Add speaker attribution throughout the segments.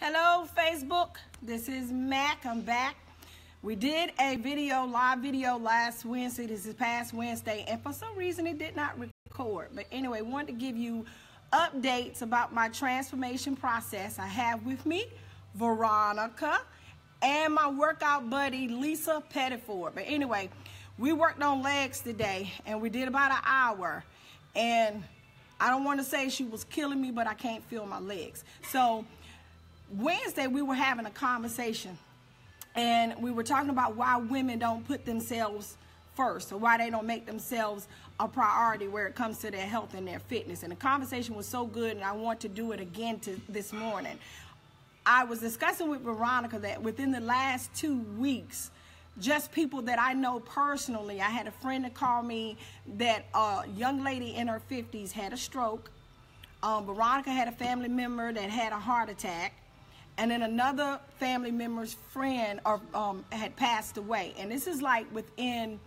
Speaker 1: Hello, Facebook. This is Mac. I'm back. We did a live video last Wednesday. This is past Wednesday, and for some reason it did not record. But anyway, wanted to give you updates about my transformation process. I have with me Veronica and my workout buddy Lisa Pettiford. But anyway, we worked on legs today, and we did about an hour. And I don't want to say she was killing me, but I can't feel my legs. So Wednesday we were having a conversation, and we were talking about why women don't put themselves first, or why they don't make themselves a priority where it comes to their health and their fitness. And the conversation was so good, and I want to do it again this morning. I was discussing with Veronica that within the last 2 weeks, just people that I know personally, I had a friend that called me that a young lady in her 50s had a stroke. Veronica had a family member that had a heart attack. And then another family member's friend had passed away. And this is like within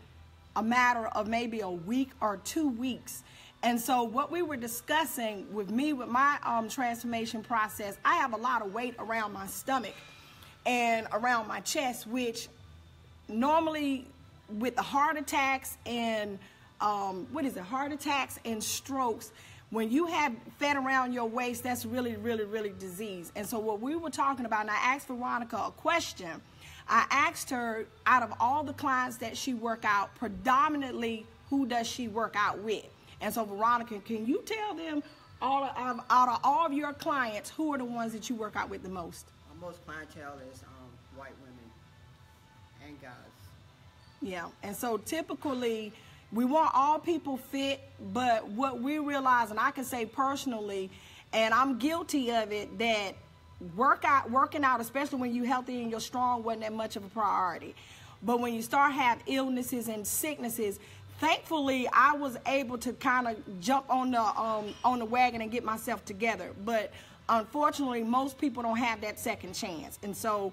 Speaker 1: a matter of maybe a week or 2 weeks. And so what we were discussing with my transformation process, I have a lot of weight around my stomach and around my chest, which normally with the heart attacks and heart attacks and strokes, when you have fat around your waist, that's really, really, really disease. And so what we were talking about, and I asked Veronica a question. I asked her, out of all the clients that she work out, predominantly, who does she work out with? And so Veronica, can you tell them, out of all of your clients, who are the ones that you work out with the most?
Speaker 2: Most clientele is white women and guys.
Speaker 1: Yeah, and so typically, we want all people fit, but what we realize, and I can say personally, and I'm guilty of it, that working out, especially when you're healthy and you're strong, wasn't that much of a priority. But when you start having illnesses and sicknesses, thankfully I was able to kind of jump on the wagon and get myself together. But unfortunately, most people don't have that second chance. And so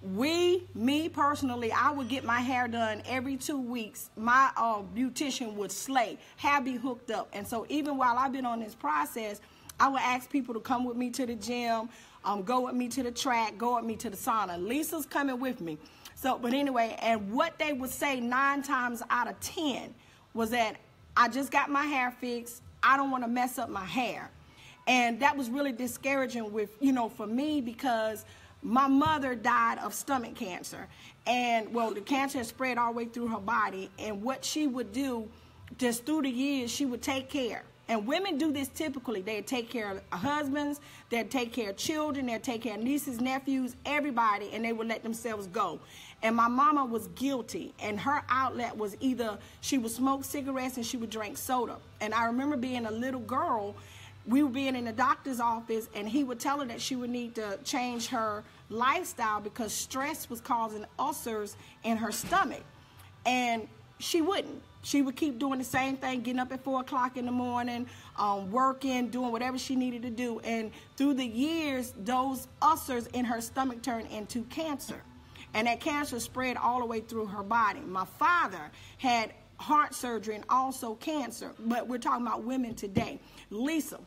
Speaker 1: me personally, I would get my hair done every 2 weeks. My beautician would slay, hair be hooked up. And so even while I've been on this process, I would ask people to come with me to the gym, go with me to the track, go with me to the sauna. Lisa's coming with me. So, but anyway, and what they would say 9 times out of 10 was that I just got my hair fixed. I don't want to mess up my hair. And that was really discouraging for me, because my mother died of stomach cancer, and well, the cancer had spread all the way through her body. And what she would do, just through the years, she would take care. And women do this typically. They take care of husbands, they'd take care of children, they'd take care of nieces, nephews, everybody, and they would let themselves go. And my mama was guilty, and her outlet was either she would smoke cigarettes and she would drink soda. And I remember being a little girl, we were being in the doctor's office, and he would tell her that she would need to change her lifestyle because stress was causing ulcers in her stomach. And she wouldn't. She would keep doing the same thing, getting up at 4 o'clock in the morning, working, doing whatever she needed to do. And through the years, those ulcers in her stomach turned into cancer. And that cancer spread all the way through her body. My father had heart surgery and also cancer, but we're talking about women today. Lisa,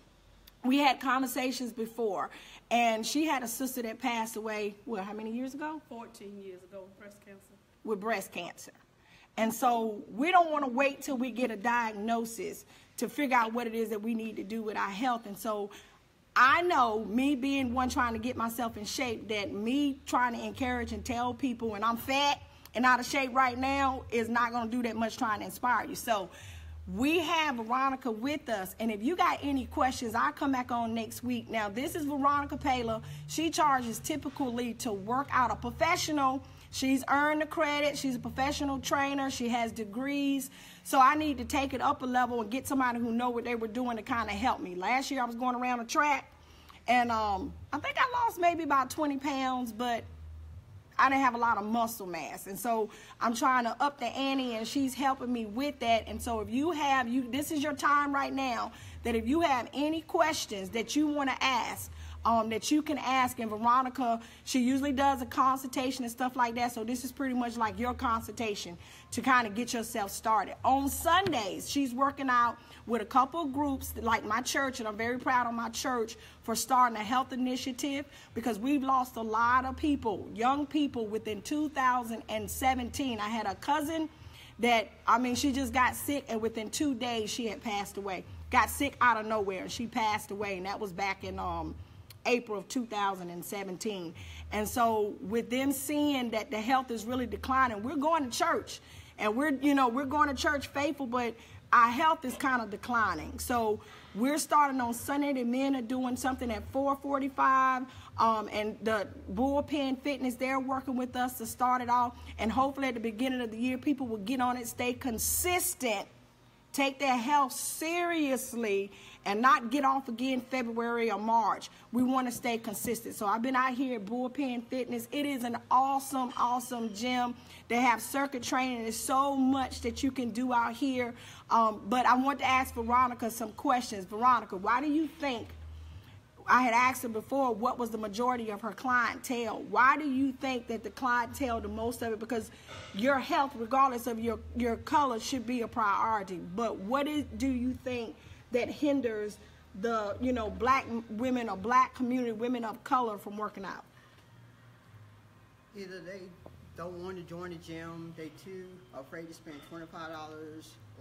Speaker 1: we had conversations before, and she had a sister that passed away, well, how many years ago?
Speaker 3: 14 years ago with breast cancer.
Speaker 1: With breast cancer. And so we don't want to wait till we get a diagnosis to figure out what it is that we need to do with our health. And so I know, me being one trying to get myself in shape, that me trying to encourage and tell people when I'm fat and out of shape right now is not going to do that much trying to inspire you. So we have Veronica with us, and if you got any questions, I'll come back on next week. Now, this is Veronica Paylor. She charges typically to work out a professional. She's earned the credit. She's a professional trainer. She has degrees. So I need to take it up a level and get somebody who know what they were doing to kind of help me. Last year I was going around the track, and I think I lost maybe about 20 pounds, but I didn't have a lot of muscle mass. And so I'm trying to up the ante, and she's helping me with that. And so if this is your time right now, that if you have any questions that you want to ask, that you can ask. And Veronica, she usually does a consultation and stuff like that. So this is pretty much like your consultation to kind of get yourself started. On Sundays, she's working out with a couple of groups like my church, and I'm very proud of my church for starting a health initiative, because we've lost a lot of people, young people, within 2017. I had a cousin that, I mean, she just got sick, and within 2 days she had passed away. Got sick out of nowhere, and she passed away, and that was back in April of 2017. And so with them seeing that the health is really declining, we're going to church, and we're going to church faithful, but our health is kind of declining. So we're starting on Sunday. The men are doing something at 4:45, and the Bullpen Fitness, they're working with us to start it off. And hopefully at the beginning of the year, people will get on it, stay consistent, take their health seriously, and not get off again February or March. We want to stay consistent. So I've been out here at Bullpen Fitness. It is an awesome, awesome gym. They have circuit training. There's so much that you can do out here. But I want to ask Veronica some questions. Veronica, why do you think, I had asked her before, what was the majority of her clientele? Why do you think that the clientele, the most of it, because your health, regardless of your color, should be a priority. But what do you think that hinders the, black women or black community, women of color, from working out?
Speaker 2: Either they don't want to join the gym, they too afraid to spend $25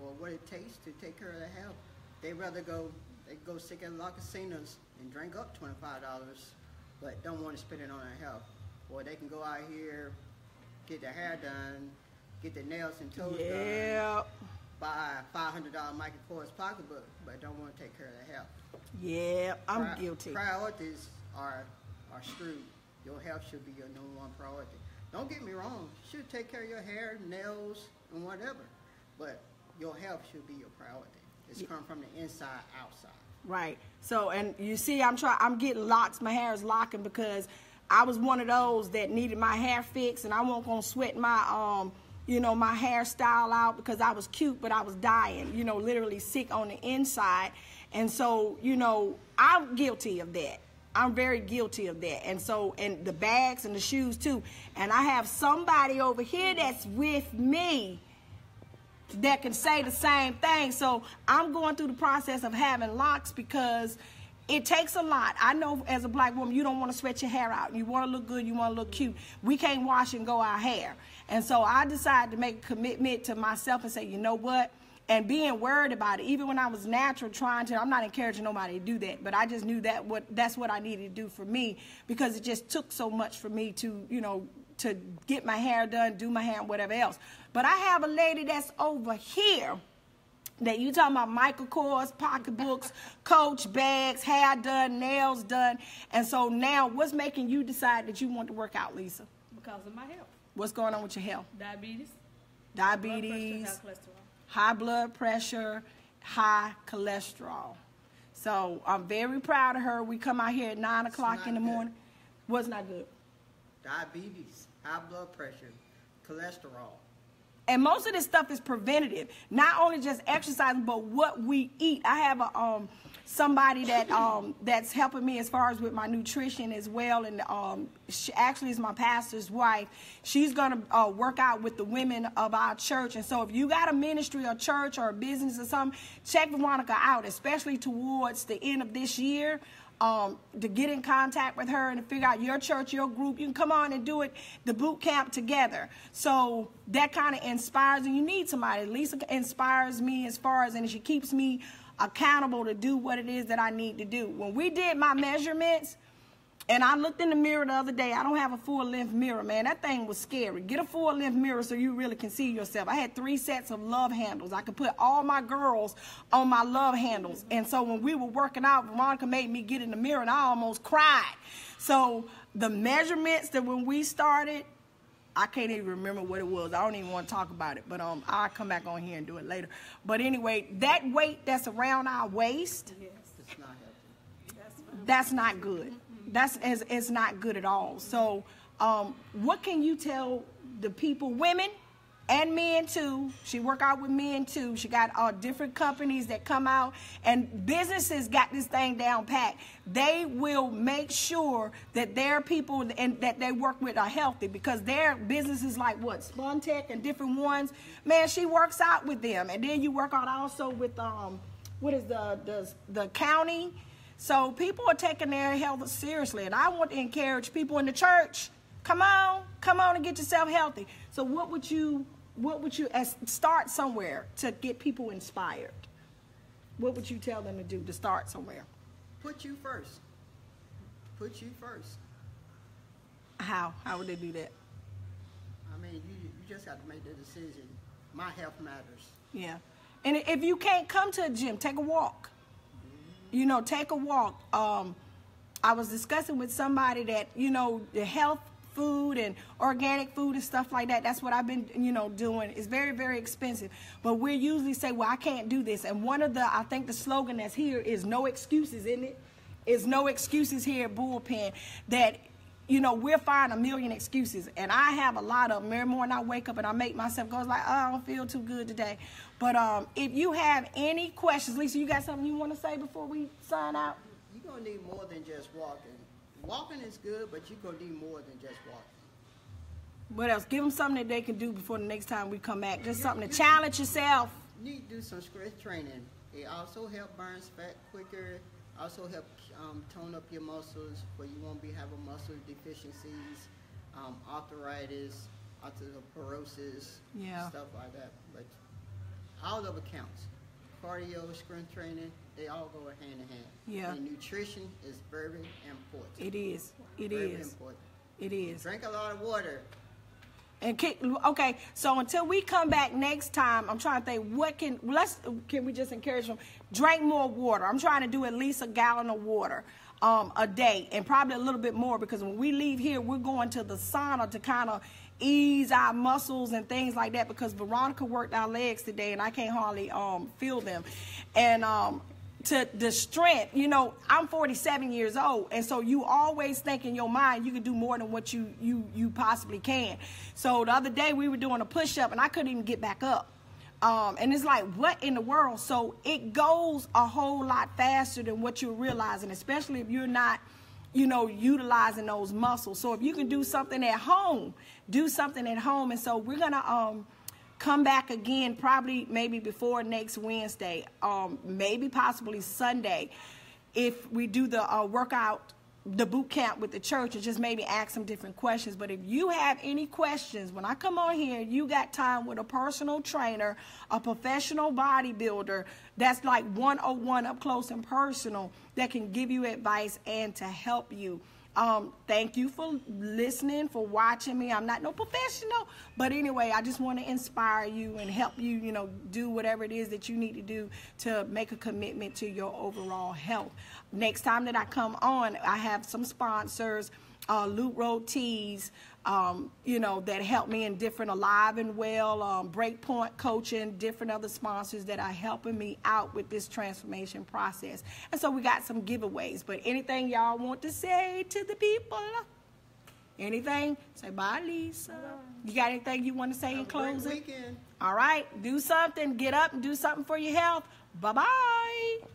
Speaker 2: or what it takes to take care of their health. They rather go stick at La Casinos and drink up $25, but don't want to spend it on their health. Or they can go out here, get their hair done, get their nails and toes done, buy a $500 Michael Kors pocketbook, but don't want to take care of their health.
Speaker 1: Yeah, I'm guilty.
Speaker 2: Priorities are screwed. Your health should be your number one priority. Don't get me wrong, you should take care of your hair, nails, and whatever, but your health should be your priority. It's come from the inside outside. Right.
Speaker 1: So, and you see, I'm getting locks. My hair is locking because I was one of those that needed my hair fixed, and I wasn't gonna sweat my my hairstyle out because I was cute, but I was dying, literally sick on the inside. And so, I'm guilty of that. I'm very guilty of that. And so, and the bags and the shoes too. And I have somebody over here that's with me that can say the same thing. So I'm going through the process of having locks because it takes a lot. I know as a black woman, you don't want to sweat your hair out. You want to look good. You want to look cute. We can't wash and go our hair. And so I decided to make a commitment to myself and say, you know what? And being worried about it, even when I was natural, I'm not encouraging nobody to do that, but I just knew that's what I needed to do for me, because it just took so much for me to, to get my hair done, do my hair, and whatever else. But I have a lady that's over here that you talking about Michael Kors, pocketbooks, Coach bags, hair done, nails done. And so now what's making you decide that you want to work out, Lisa?
Speaker 3: Because of my health.
Speaker 1: What's going on with your health?
Speaker 3: Diabetes.
Speaker 1: Diabetes.
Speaker 3: High blood pressure,
Speaker 1: high cholesterol. So I'm very proud of her. We come out here at 9 o'clock in the morning. What's not good?
Speaker 2: Diabetes, high blood pressure, cholesterol.
Speaker 1: And most of this stuff is preventative. Not only just exercising, but what we eat. I have somebody that that's helping me as far as with my nutrition as well. And she actually is my pastor's wife. She's going to work out with the women of our church. And so if you got a ministry or church or a business or something, check Veronica out, especially towards the end of this year. To get in contact with her and to figure out your church, your group. You can come on and do it, the boot camp together. So that kind of inspires, and you need somebody. Lisa inspires me as far as, and she keeps me accountable to do what it is that I need to do. When we did my measurements, and I looked in the mirror the other day, I don't have a full-length mirror, man. That thing was scary. Get a full-length mirror so you really can see yourself. I had 3 sets of love handles. I could put all my girls on my love handles. And so when we were working out, Veronica made me get in the mirror, and I almost cried. So the measurements that when we started, I can't even remember what it was. I don't even want to talk about it. But I'll come back on here and do it later. But anyway, that weight that's around our waist,
Speaker 2: It's not healthy.
Speaker 1: that's not good. It's not good at all. So what can you tell the people, women, and men too. She work out with men too. She got different companies that come out, and businesses got this thing down pat. They will make sure that their people and that they work with are healthy, because their businesses like what, Spontech and different ones, man, she works out with them. And then you work out also with what is the county. So people are taking their health seriously, and I want to encourage people in the church, come on and get yourself healthy. So what would you start somewhere to get people inspired? What would you tell them to do to start somewhere?
Speaker 2: Put you first. Put you first.
Speaker 1: How would they do that?
Speaker 2: I mean, you just have to make the decision. My health matters.
Speaker 1: Yeah. And if you can't come to a gym, take a walk. You know, take a walk. I was discussing with somebody that, you know, the health food and organic food and stuff like that, that's what I've been, you know, doing. It's very, very expensive. But we usually say, well, I can't do this. And one of I think the slogan that's here is no excuses, isn't it? It's no excuses here at Bullpen. That, you know, we'll find a million excuses. And I have a lot of them. Every morning I wake up and I make myself go, like, oh, I don't feel too good today. But if you have any questions, Lisa, you got something you want to say before we sign out?
Speaker 2: You're going to need more than just walking. Walking is good, but you're going to need more than just walking.
Speaker 1: What else? Give them something that they can do before the next time we come back. Just something to challenge yourself.
Speaker 2: You need to do some strength training. It also helps burn fat quicker. Also help tone up your muscles, where you won't be having muscle deficiencies, arthritis, osteoporosis, stuff like that. But all of it counts. Cardio, strength training, they all go hand in hand.
Speaker 1: Yeah.
Speaker 2: And nutrition is very important.
Speaker 1: It is. It
Speaker 2: very
Speaker 1: is.
Speaker 2: important.
Speaker 1: It is.
Speaker 2: Drink a lot of water.
Speaker 1: And okay, so until we come back next time, I'm trying to think, can we just encourage them? Drink more water. I'm trying to do at least a gallon of water a day, and probably a little bit more, because when we leave here, we're going to the sauna to kind of ease our muscles and things like that, because Veronica worked our legs today and I can't hardly feel them. And to the strength, you know, I'm 47 years old, and so you always think in your mind you can do more than what you possibly can. So the other day we were doing a push-up and I couldn't even get back up. And it's like, what in the world? So it goes a whole lot faster than what you're realizing, especially if you're not, you know, utilizing those muscles. So if you can do something at home, do something at home. And so we're going to come back again, probably maybe before next Wednesday, maybe possibly Sunday, if we do the workout, the boot camp with the church, and just maybe ask some different questions. But if you have any questions, when I come on here, you got time with a personal trainer, a professional bodybuilder, that's like 101 up close and personal, that can give you advice and to help you. Thank you for listening, for watching me. I'm not no professional, but anyway, I just want to inspire you and help you, you know, do whatever it is that you need to do to make a commitment to your overall health. Next time that I come on, I have some sponsors, Loop Road Teas, you know, that help me in different Alive and Well, Breakpoint Coaching, different other sponsors that are helping me out with this transformation process. And so we got some giveaways. But anything y'all want to say to the people? Anything? Say bye, Lisa. You got anything you want to say in closing?
Speaker 2: Great weekend.
Speaker 1: All right. Do something. Get up and do something for your health. Bye-bye.